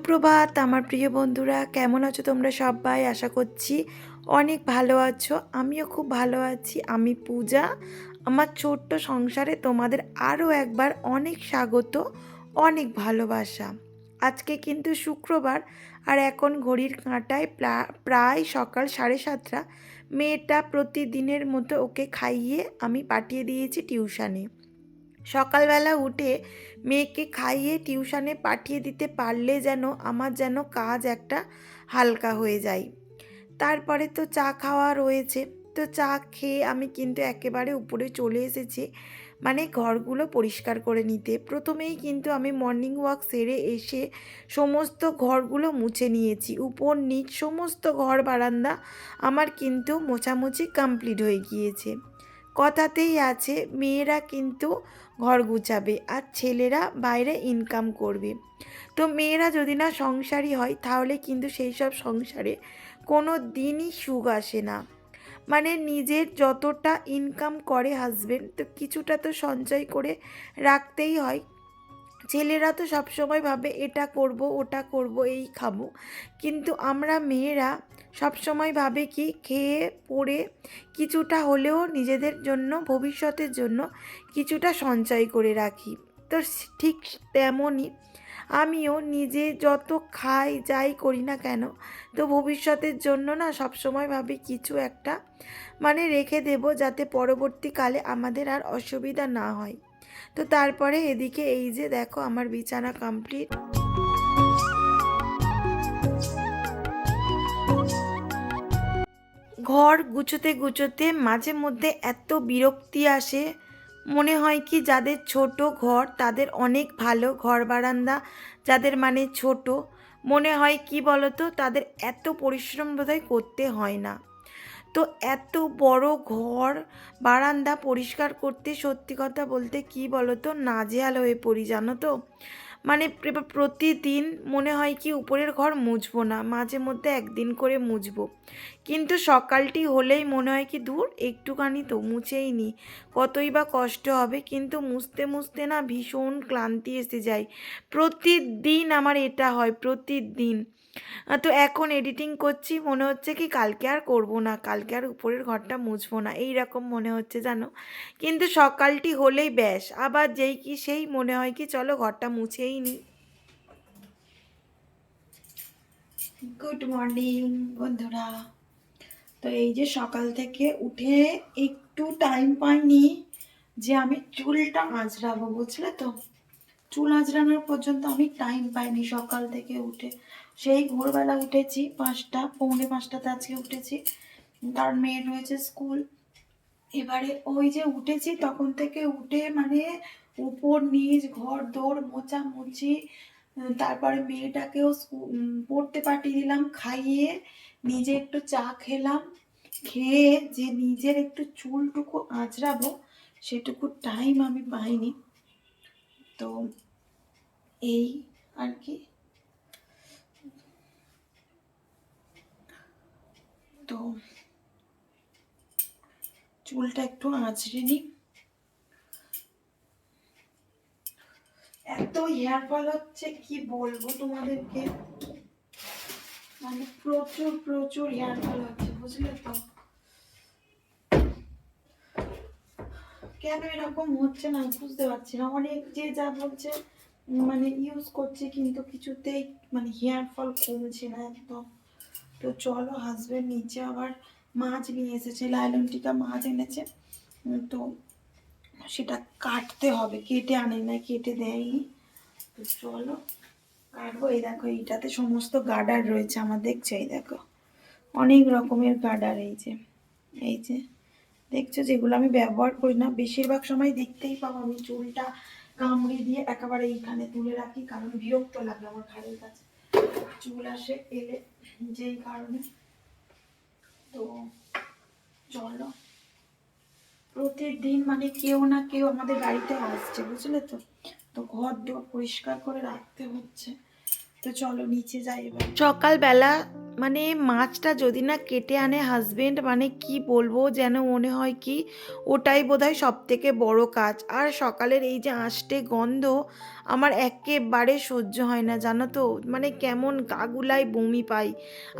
সুপ্রভাত আমার প্রিয় বন্ধুরা, কেমন আছো তোমরা সবাই? আশা করছি অনেক ভালো আছো। আমিও খুব ভালো আছি। আমি পূজা। আমার ছোট্ট সংসারে তোমাদের আরও একবার অনেক স্বাগত, অনেক ভালোবাসা। আজকে কিন্তু শুক্রবার, আর এখন ঘড়ির কাঁটায় প্রায় সকাল 7:30। মেয়েটা প্রতিদিনের মতো ওকে খাইয়ে আমি পাঠিয়ে দিয়েছি টিউশানে। সকালবেলা উঠে মেয়েকে খাইয়ে টিউশনে পাঠিয়ে দিতে পারলে যেন আমার যেন কাজ একটা হালকা হয়ে যায়। তারপরে তো চা খাওয়া রয়েছে। তো চা খেয়ে আমি কিন্তু একেবারে উপরে চলে এসেছি, মানে ঘরগুলো পরিষ্কার করে নিতে। প্রথমেই কিন্তু আমি মর্নিং ওয়াক সেরে এসে সমস্ত ঘরগুলো মুছে নিয়েছি। উপর নিচ সমস্ত ঘর বারান্দা আমার কিন্তু মোছামুছি কমপ্লিট হয়ে গিয়েছে। কথাতেই আছে, মেয়েরা কিন্তু ঘর গুছাবে আর ছেলেরা বাইরে ইনকাম করবে। তো মেয়েরা যদি না সংসারী হয় তাহলে কিন্তু সেই সব সংসারে কোনো দিনই সুখ আসে না। মানে নিজের যতটা ইনকাম করে হাজবেন্ড, তো কিছুটা তো সঞ্চয় করে রাখতেই হয়। ছেলেরা তো সবসময় ভাবে এটা করব ওটা করব এই খাবো, কিন্তু আমরা মেয়েরা সবসময় ভাবে কি খেয়ে পড়ে কিছুটা হলেও নিজেদের জন্য ভবিষ্যতের জন্য কিছুটা সঞ্চয় করে রাখি। তো ঠিক তেমনই আমিও নিজে যত খাই যাই করি না কেন, তো ভবিষ্যতের জন্য না সবসময় ভাবি কিছু একটা মানে রেখে দেব, যাতে পরবর্তীকালে আমাদের আর অসুবিধা না হয়। তো তারপরে এদিকে এই যে দেখো আমার বিছানা কমপ্লিট। ঘর গুছোতে গুছোতে মাঝে মধ্যে এত বিরক্তি আসে, মনে হয় কি যাদের ছোট ঘর তাদের অনেক ভালো। ঘর বারান্দা যাদের মানে ছোট, মনে হয় কি বলতো তাদের এত পরিশ্রম বোধহয় করতে হয় না। তো এত বড় ঘর বারান্দা পরিষ্কার করতে সত্যি কথা বলতে কি বলতো নাজেহাল হয়ে পড়ি, জানো তো। মানে প্রতিদিন মনে হয় কি উপরের ঘর মুছবো না, মাঝে মধ্যে একদিন করে মুছবো, কিন্তু সকালটি হলেই মনে হয় কি দূর একটুখানি তো মুছেই নি, কতই বা কষ্ট হবে। কিন্তু মুছতে মুছতে না ভীষণ ক্লান্তি এসে যায়। প্রতিদিন আমার এটা হয়, প্রতিদিন। তো এখন এডিটিং করছি, মনে হচ্ছে কি কালকে আর করব না, কালকে আর উপরের ঘরটা মুছবো না, এই রকম মনে হচ্ছে জানো। কিন্তু সকালটি হলেই ব্যাস, আবার যেই কি সেই মনে হয় কি চলো ঘরটা মুছেই নিই। গুড মর্নিং বন্ধুরা। তো এই যে সকাল থেকে উঠে একটু টাইম পাইনি যে আমি চুলটা আঁচড়াবো, বুঝলে তো। চুল আঁচড়ানোর পর্যন্ত আমি টাইম পাইনি সকাল থেকে উঠে। সেই ভোরবেলা উঠেছি, 5টা পৌনে 5টাতে আজকে উঠেছি, কারণ মেয়ের রয়েছে স্কুল। এবারে ওই যে উঠেছি তখন থেকে উঠে মানে উপর নিচ ঘর দৌড় মোছামুছি, তারপরে মেয়েটাকেও পড়তে পাঠিয়ে দিলাম, খাইয়ে নিজে একটু চা খেলাম, খেয়ে যে নিজের একটু চুলটুকু আঁচড়াবো সেটুকু টাইম আমি পাইনি। তো এই আর কি। তো চুলটা একটু আঁচড়ে নিই। এত হেয়ার ফল হচ্ছে কি বলবো তোমাদেরকে, মানে প্রচুর প্রচুর হেয়ার ফল হচ্ছে, বুঝলে তো। কেন এরকম হচ্ছে না বুঝতে পারছি না। অনেক যে যা বলছে মানে ইউজ করছে, কিন্তু কিছুতেই মানে হেয়ার ফল কমছে না একদম। তো চলো, হাজবেন্ড নিচে আবার মাছ নিয়ে এসেছে, লাইলন টিকা মাছ এনেছে। তো সেটা কাটতে হবে, কেটে আনে না, কেটে দেয়নি। তো চলো কাটবো। এই দেখো এইটাতে সমস্ত গার্ডার রয়েছে আমার, দেখছো এই দেখো অনেক রকমের গার্ডার। এই যে দেখছো, যেগুলো আমি ব্যবহার করি না বেশিরভাগ সময়, দেখতেই পাবো আমি চুলটা কামড়ে দিয়ে একেবারে এইখানে তুলে রাখি, কারণ বিরক্ত লাগে আমার ঘাড়ের কাছে চুল আসে এলে, যেই কারণে। তো চলো, প্রতিদিন মানে কেউ না কেউ আমাদের বাড়িতে আসছে, বুঝলে তো। তো ঘর দোর পরিষ্কার করে রাখতে হচ্ছে। তো চলো নিচে যাই এবার। সকালবেলা মানে মাছটা যদি না কেটে আনে হাজবেন্ড, মানে কি বলবো, যেন মনে হয় কি ওটাই বোধহয় সব থেকে বড় কাজ। আর সকালের এই যে আঁশটে গন্ধ আমার একেবারে সহ্য হয় না, জানো তো, মানে কেমন গা গুলায় বমি পাই।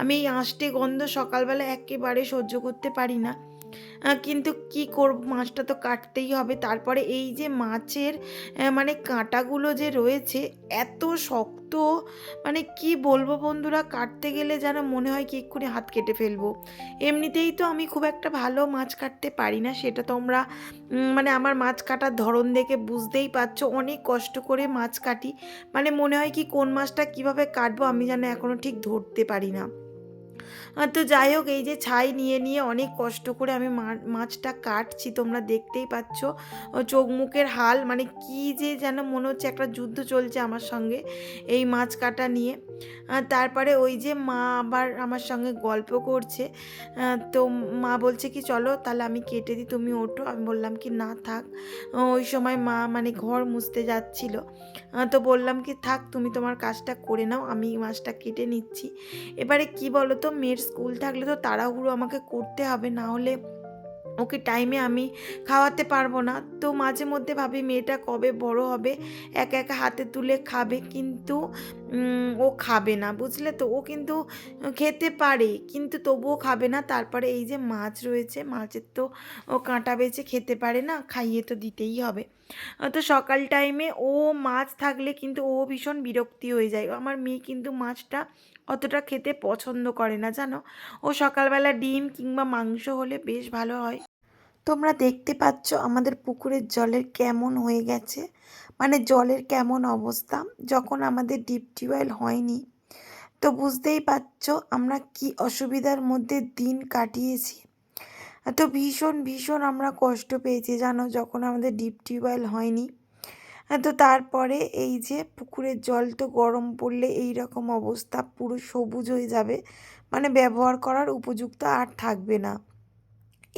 আমি এই আঁশটে গন্ধ সকালবেলা একেবারে সহ্য করতে পারি না। কিন্তু কি করব, মাছটা তো কাটতেই হবে। তারপরে এই যে মাছের মানে কাঁটাগুলো যে রয়েছে এত শক্ত, মানে কি বলবো বন্ধুরা, কাটতে গেলে যেন মনে হয় কি এক্ষুনি হাত কেটে ফেলবো। এমনিতেই তো আমি খুব একটা ভালো মাছ কাটতে পারি না, সেটা তোমরা মানে আমার মাছ কাটার ধরন দেখে বুঝতেই পারছো। অনেক কষ্ট করে মাছ কাটি, মানে মনে হয় কি কোন মাছটা কিভাবে কাটবো আমি যেন এখনো ঠিক ধরতে পারি না। তো যাই হোক, এই যে ছাই নিয়ে নিয়ে অনেক কষ্ট করে আমি মাছটা কাটছি, তোমরা দেখতেই পাচ্ছ। ও চোখ মুখের হাল, মানে কি যে যেন মনে হচ্ছে একটা যুদ্ধ চলছে আমার সঙ্গে এই মাছ কাটা নিয়ে। তারপরে ওই যে মা আবার আমার সঙ্গে গল্প করছে। তো মা বলছে কি চলো তাহলে আমি কেটে দিই, তুমি ওঠো। আমি বললাম কি না থাক। ওই সময় মা মানে ঘর মুছতে যাচ্ছিল। তো বললাম কি থাক, তুমি তোমার কাজটা করে নাও, আমি মাছটা কেটে নিচ্ছি। এবারে কি বলো তো, মেয়ের স্কুল থাকলে তো তাড়াহুড়ো আমাকে করতে হবে, না হলে ওকে টাইমে আমি খাওয়াতে পারবো না। তো মাঝে মধ্যে ভাবি মেয়েটা কবে বড় হবে, একা একা হাতে তুলে খাবে, কিন্তু ও খাবে না, বুঝলে তো। ও কিন্তু খেতে পারে কিন্তু তবুও খাবে না। তারপরে এই যে মাছ রয়েছে, মাছের তো ও কাঁটা বেছে খেতে পারে না, খাইয়ে তো দিতেই হবে। তো সকাল টাইমে ও মাছ থাকলে কিন্তু ও ভীষণ বিরক্তি হয়ে যায়। আমার মেয়ে কিন্তু মাছটা অতটা খেতে পছন্দ করে না, জানো। ও সকালবেলা ডিম কিংবা মাংস হলে বেশ ভালো হয়। তোমরা দেখতে পাচ্ছ আমাদের পুকুরের জলের কেমন হয়ে গেছে, মানে জলের কেমন অবস্থা। যখন আমাদের ডিপ টিউবওয়েল হয়নি, তো বুঝতেই পারছো আমরা কি অসুবিধার মধ্যে দিন কাটিয়েছি। তো ভীষণ ভীষণ আমরা কষ্ট পেয়েছি, জানো, যখন আমাদের ডিপ টিউবওয়েল হয়নি। তো তারপরে এই যে পুকুরের জল তো গরম পড়লে এই রকম অবস্থা, পুরো সবুজ হয়ে যাবে, মানে ব্যবহার করার উপযুক্ত আর থাকবে না।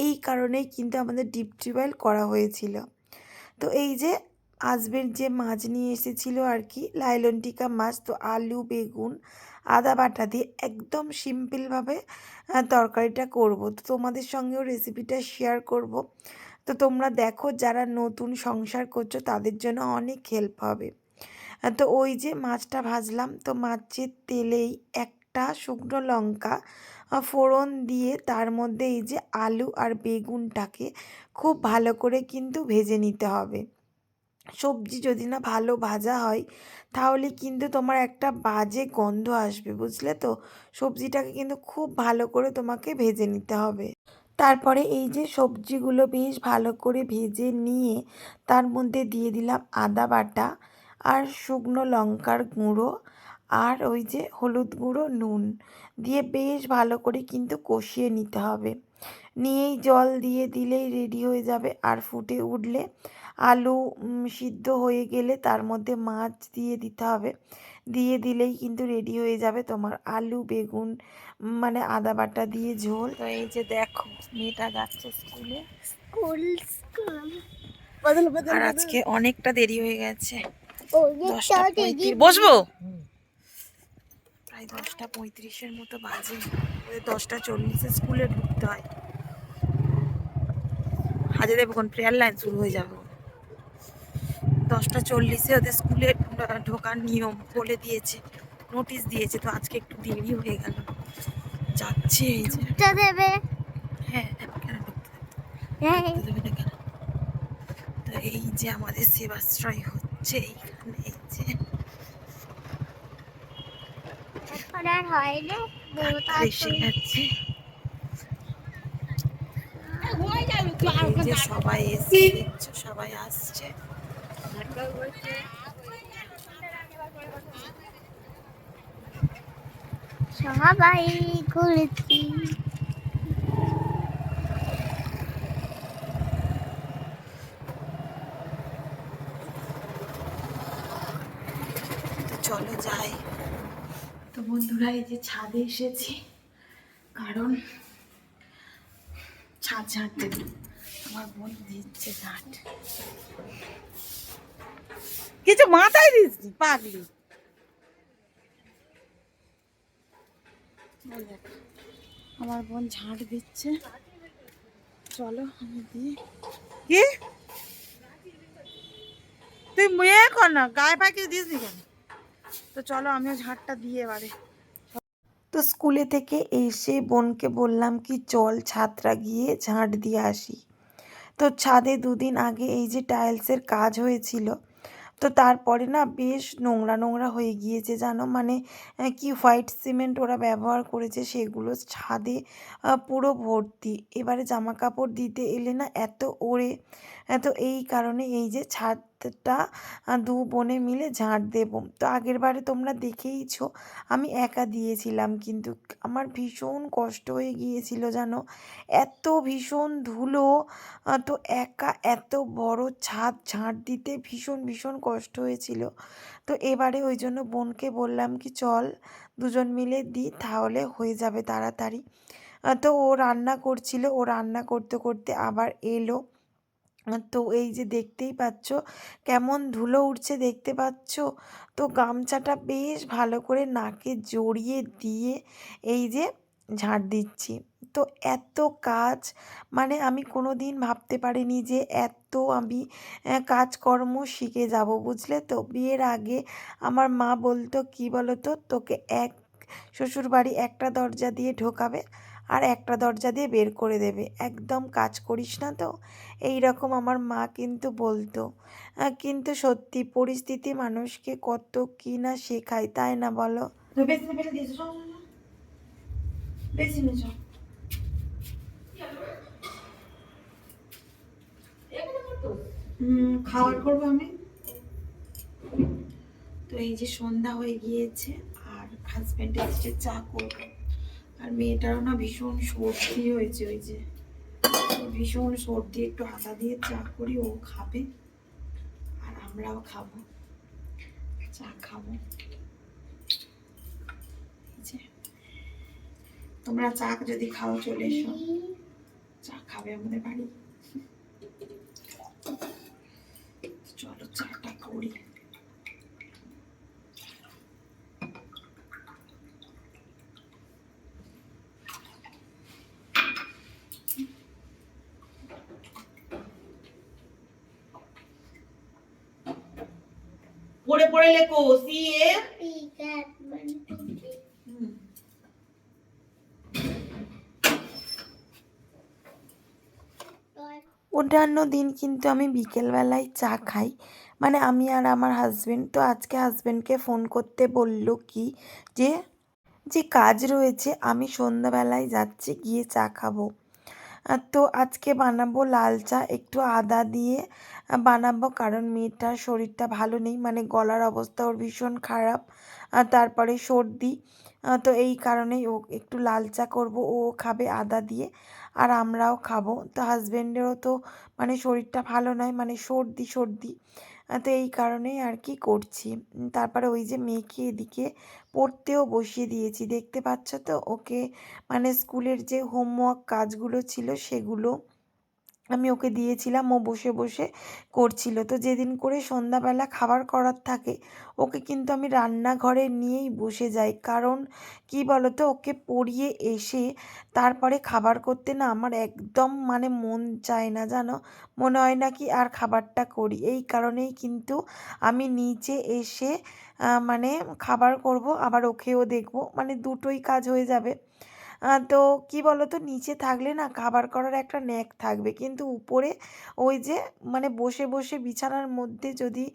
এই কারণেই কিন্তু আমাদের ডিপ টিউবওয়েল করা হয়েছিল। তো এই যে হাজবেন্ড যে মাছ নিয়ে এসেছিল আর কি, লাইলনটিকা মাছ, তো আলু বেগুন আদা বাটা দিয়ে একদম সিম্পলভাবে তরকারিটা করব। তো তোমাদের সঙ্গেও রেসিপিটা শেয়ার করব। তো তোমরা দেখো, যারা নতুন সংসার করছো তাদের জন্য অনেক হেল্প হবে। তো ওই যে মাছটা ভাজলাম, তো মাছের তেলেই একটা শুকনো লঙ্কা ফোড়ন দিয়ে তার মধ্যে এই যে আলু আর বেগুনটাকে খুব ভালো করে কিন্তু ভেজে নিতে হবে। সবজি যদি না ভালো ভাজা হয় তাহলে কিন্তু তোমার একটা বাজে গন্ধ আসবে, বুঝলে তো। সবজিটাকে কিন্তু খুব ভালো করে তোমাকে ভেজে নিতে হবে। তারপরে এই যে সবজিগুলো বেশ ভালো করে ভেজে নিয়ে তার মধ্যে দিয়ে দিলাম আদা বাটা আর শুকনো লঙ্কার গুঁড়ো আর ওই যে হলুদ গুঁড়ো, নুন দিয়ে বেশ ভালো করে কিন্তু কষিয়ে নিতে হবে। নিয়েই জল দিয়ে দিলেই রেডি হয়ে যাবে। আর ফুটে উঠলে আলু সিদ্ধ হয়ে গেলে তার মধ্যে মাছ দিয়ে দিতে হবে। দিয়ে দিলেই কিন্তু রেডি হয়ে যাবে তোমার আলু বেগুন মানে আদা বাটা দিয়ে ঝোল। তো এই যে দেখো মেয়েটা যাচ্ছে স্কুলে, স্কুল আর আজকে অনেকটা দেরি হয়ে গেছে, 10:35। বসবো, প্রায় 10:35-এর মতো বাজে। 10:40-এ স্কুলে ঢুকতে হয়। হাজে দেবো কোন প্রেয়ার লাইন শুরু হয়ে যাবে। 10:40-এ ওদের স্কুলে ঢোকার নিয়ম বলে দিয়েছে, নোটিশ দিয়েছে। তো আজকে একটু দেরি হয়ে গেল, যাচ্ছে এই যে দেবে। হ্যাঁ কেন ঢুকতে দেবে না কেন? তো এই যে আমাদের সেবাশ্রয় হচ্ছে এইখানে, এই যে এসে গেছে। এই যে সবাই এসে দেখছো, সবাই আসছে। সবাই ঘুরেছি। তো চলো যাই। তো বন্ধুরা এই যে ছাদে এসেছি, কারণ ছাদ ঝাঁটতে আমার বোন দিচ্ছে ঝাঁট। কিছু মাথায় দিচ্ছি পাগলি, ওই দেখ, আমার বোন ঝাঁট দিচ্ছে, চলো আমি দিই। কি তুই মেয়ে কর না, গায়ে পায়ে কিছু দিস নি কেন? তো চলো আমিও ঝাঁটটা দিয়ে এবারে। তো স্কুলে থেকে এসে বোনকে বললাম কি চল ছাদটা গিয়ে ঝাঁট দিয়ে আসি। তো ছাদে দুদিন আগে এই যে টাইলসের কাজ হয়েছিল, তো তারপরে না বেশ নোংরা নোংরা হয়ে গিয়েছে জানো, মানে কি হোয়াইট সিমেন্ট ওরা ব্যবহার করেছে সেগুলো ছাদে পুরো ভর্তি। এবারে জামা কাপড় দিতে এলে না এত ওড়ে, তো এই কারণে এই যে ছাদটা দু বোনে মিলে ঝাঁট দেব। তো আগের বারে তোমরা দেখেইছো আমি একা দিয়েছিলাম, কিন্তু আমার ভীষণ কষ্ট হয়ে গিয়েছিল জানো, এত ভীষণ ধুলো। তো একা এত বড় ছাদ ঝাঁট দিতে ভীষণ ভীষণ কষ্ট হয়েছিল। তো এবারে ওই জন্য বোনকে বললাম কি চল দুজন মিলে দিই, তাহলে হয়ে যাবে তাড়াতাড়ি। তো ও রান্না করছিল, ও রান্না করতে করতে আবার এলো। তো এই যে দেখতেই পাচ্ছ কেমন ধুলো উঠছে, দেখতে পাচ্ছ। তো গামছাটা বেশ ভালো করে নাকে জড়িয়ে দিয়ে এই যে ঝাড় দিচ্ছি। তো এত কাজ, মানে আমি কোনো দিন ভাবতে পারিনি যে এত আমি কাজকর্ম শিখে যাব, বুঝলে তো। বিয়ের আগে আমার মা বলতো কি বলো তো, তোকে এক শ্বশুরবাড়ি একটা দরজা দিয়ে ঢোকাবে আর একটা দরজা দিয়ে বের করে দেবে, একদম কাজ করিস না তো, এই রকম আমার মা কিন্তু বলতো। কিন্তু সত্যি পরিস্থিতি মানুষকে কত কি না শেখায়, তাই না বলো। বেশি ফেলে দিয়েছো, চল চল, চল। বেশি নিয়ে চল। খাবার করবো আমি। তো এই যে সন্ধ্যা হয়ে গিয়েছে আর হাজব্যান্ড এসে চা করবে। আর মেয়েটারও না ভীষণ সর্দি হয়েছে, ওই যে ভীষণ সর্দি, একটু আদা দিয়ে চা করি, ও খাবে আর আমরাও খাবো, চা খাবো। এই যে তোমরা চা যদি খাও চলে এসো, চা খাবে আমাদের বাড়ি। চলো চাটা করি। পড়ে পড়ে লেখো সি এ। অন্যান্য দিন কিন্তু আমি বিকেলবেলায় চা খাই, মানে আমি আর আমার হাজবেন্ড। তো আজকে হাজবেন্ডকে ফোন করতে বলল কি যে যে কাজ রয়েছে, আমি সন্ধ্যাবেলায় যাচ্ছি গিয়ে চা খাবো। তো আজকে বানাবো লাল চা, একটু আদা দিয়ে বানাবো, কারণ মেয়েটার শরীরটা ভালো নেই, মানে গলার অবস্থা ওর ভীষণ খারাপ, তারপরে সর্দি। তো এই কারণেই ও একটু লাল চা করবো, ও খাবে আদা দিয়ে আর আমরাও খাবো। তো হাজব্যান্ডেরও তো মানে শরীরটা ভালো নয়, মানে সর্দি সর্দি। তো এই কারণেই আর কি করছি। তারপরে ওই যে মেয়েকে এদিকে পড়তেও বসিয়ে দিয়েছি, দেখতে পাচ্ছ তো ওকে, মানে স্কুলের যে হোমওয়ার্ক কাজগুলো ছিল সেগুলো আমি ওকে দিয়েছিলাম, ও বসে বসে করছিল। তো যেদিন করে সন্ধ্যাবেলা খাবার করার থাকে ওকে কিন্তু আমি রান্নাঘরে নিয়েই বসে যাই, কারণ কি বলতো ওকে পড়িয়ে এসে তারপরে খাবার করতে না আমার একদম মানে মন চায় না জানো, মনে হয় না কি আর খাবারটা করি। এই কারণেই কিন্তু আমি নিচে এসে মানে খাবার করব, আবার ওকেও দেখবো, মানে দুটোই কাজ হয়ে যাবে। তো কি বলো তো, নিচে থাকলে না খাবার করার একটা ন্যাক থাকবে, কিন্তু উপরে ওই যে মানে বসে বসে বিছানার মধ্যে যদি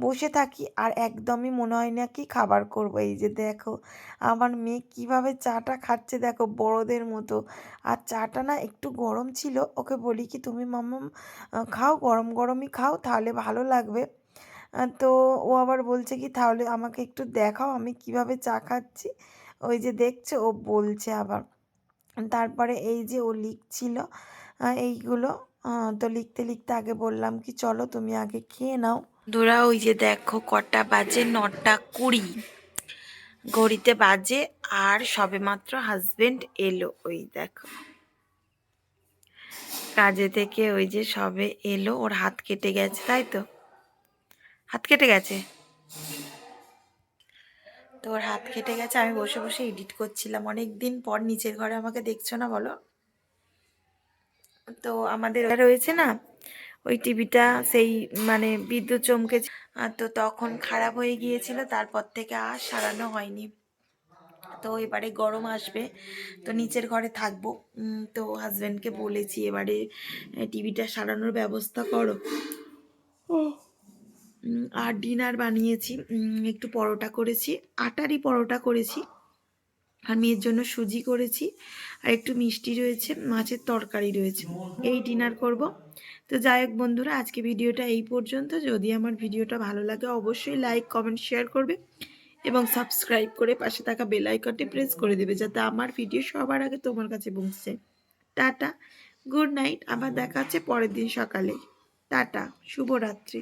বসে থাকি আর একদমই মনে হয় না কি খাবার করব। এই যে দেখো আমার মেয়ে কিভাবে চাটা খাচ্ছে, দেখো বড়দের মতো। আর চাটা না একটু গরম ছিল, ওকে বলি কি তুমি মাম্মাম খাও, গরম গরমই খাও তাহলে ভালো লাগবে। তো ও আবার বলছে কি তাহলে আমাকে একটু দেখাও আমি কিভাবে চা খাচ্ছি। ওই যে দেখছো ও বলছে আবার। তারপরে এই যে ও লিখছিল এইগুলো, তো লিখতে লিখতে আগে বললাম কি চলো তুমি আগে খেয়ে নাও। বন্ধুরা ওই যে দেখো কটা বাজে, 9টা 20 ঘড়িতে বাজে, আর সবেমাত্র হাজবেন্ড এলো। ওই দেখো কাজে থেকে ওই যে সবে এলো, ওর হাত কেটে গেছে, তাই তো হাত কেটে গেছে। তো ওর হাত কেটে গেছে, আমি বসে বসে এডিট করছিলাম। অনেক দিন পর নিচের ঘরে আমাকে দেখছো না বলো? তো আমাদের রয়েছে না ওই টিভিটা, সেই মানে বিদ্যুৎ চমকেছে, তো তখন খারাপ হয়ে গিয়েছিল, তারপর থেকে আর সারানো হয়নি। তো এবারে গরম আসবে, তো নিচের ঘরে থাকবো। তো হাজব্যান্ডকে বলেছি এবারে টিভিটা সারানোর ব্যবস্থা করো। আর ডিনার বানিয়েছি, একটু পরোটা করেছি, আটারই পরোটা করেছি, আর মেয়ের জন্য সুজি করেছি, আর একটু মিষ্টি রয়েছে, মাছের তরকারি রয়েছে, এই ডিনার করব। তো যাই হোক বন্ধুরা, আজকে ভিডিওটা এই পর্যন্ত। যদি আমার ভিডিওটা ভালো লাগে অবশ্যই লাইক কমেন্ট শেয়ার করবে এবং সাবস্ক্রাইব করে পাশে থাকা বেল আইকনটি প্রেস করে দেবে, যাতে আমার ভিডিও সবার আগে তোমার কাছে পৌঁছে। টাটা, গুড নাইট, আবার দেখা হচ্ছে পরের দিন সকালে। টাটা, শুভরাত্রি।